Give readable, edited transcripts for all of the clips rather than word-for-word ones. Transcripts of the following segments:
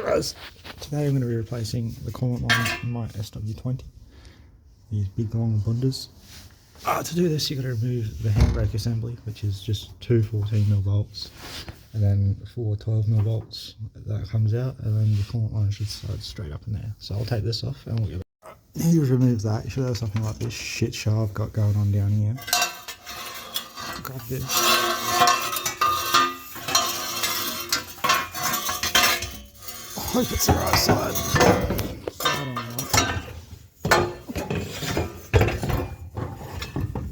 guys, today I'm going to be replacing the coolant lines in my SW20, these big long bunders. To do this, you've got to remove the handbrake assembly, which is just two 14mm bolts and then four 12mm bolts that comes out, and then the coolant line should slide straight up in there. So I'll take this off and we'll get it. Now you've removed that, you should have something like this shit show I've got going on down here. Grab this. I hope it's the right side.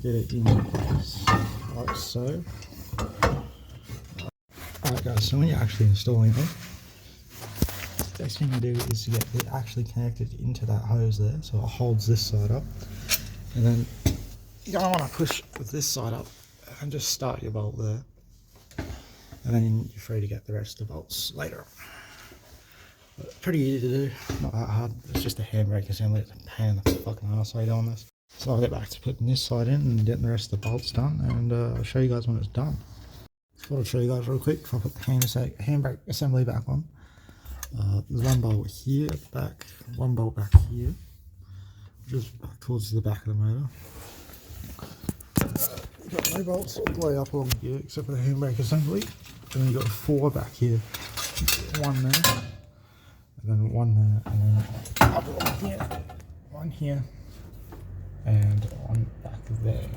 Get it in place, like so. Alright guys, so when you're actually installing it, the best thing to do is to get it actually connected into that hose there, so it holds this side up. And then you're going to want to push this side up and just start your bolt there. And then you're free to get the rest of the bolts later on. But pretty easy to do, not that hard. It's just a handbrake assembly. It's a pain in the fucking ass while you're doing this. So I'll get back to putting this side in and getting the rest of the bolts done, and I'll show you guys when it's done. So I'll show you guys real quick before I put the handbrake assembly back on. There's one bolt here at the back, one bolt back here, just back towards the back of the motor. You've got no bolts all the way up along here except for the handbrake assembly, and then you've got four back here, one there. And then one there, and then up along here, one here, and one back there.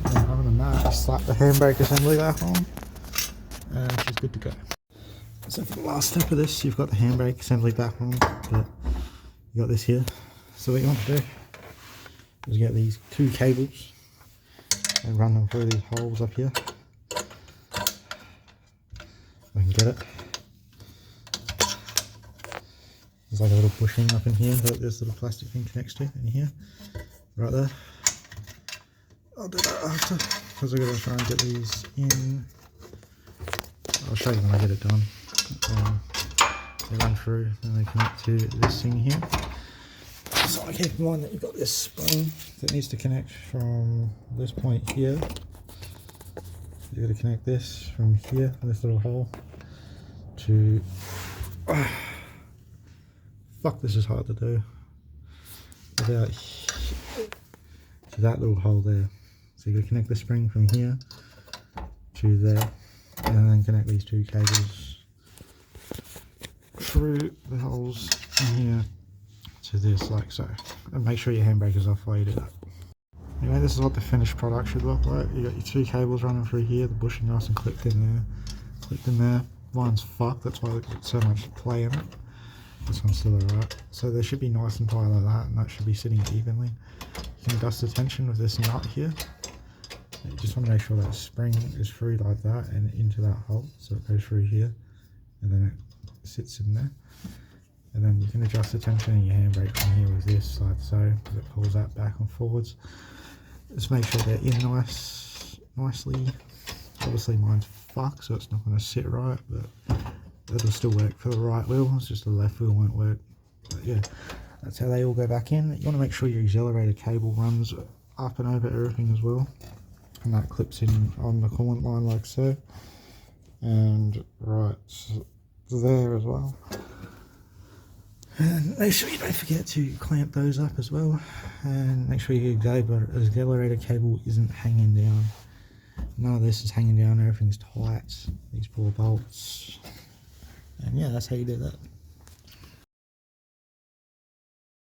And other than that, you slap the handbrake assembly back on, and she's good to go. So for the last step of this, you've got the handbrake assembly back on, but you got this here. So what you want to do is get these two cables and run them through these holes up here. We can get it. There's like a little bushing up in here that this little plastic thing connects to in here, right there. I'll do that after, because we're going to try and get these in. I'll show you when I get it done. They run through and they connect to this thing here. So I keep in mind that you've got this spring that needs to connect from this point here. You've got to connect this from here, this little hole, to... Fuck, this is hard to do. About to that little hole there. So you're going to connect the spring from here to there, and then connect these two cables through the holes in here to this, like so. And make sure your handbrake is off while you do that. Anyway, this is what the finished product should look like. You got your two cables running through here, the bushing nice and clipped in there. Clipped in there. Line's fucked, that's why there's so much play in it. This one's still alright. So they should be nice and tight like that, and that should be sitting evenly. You can adjust the tension with this nut here. You just want to make sure that spring is through like that and into that hole, so it goes through here and then it sits in there. And then you can adjust the tension in your handbrake from here with this, like so, because it pulls that back and forwards. Just make sure they're in nicely. Obviously mine's fucked, so it's not going to sit right, but it'll still work for the right wheel. It's just the left wheel won't work. But yeah, that's how they all go back in. You want to make sure your accelerator cable runs up and over everything as well, and that clips in on the coolant line like so, and right there as well. And make sure you don't forget to clamp those up as well, and make sure your accelerator cable isn't hanging down. None of this is hanging down, everything's tight, these poor bolts. And yeah, that's how you do that.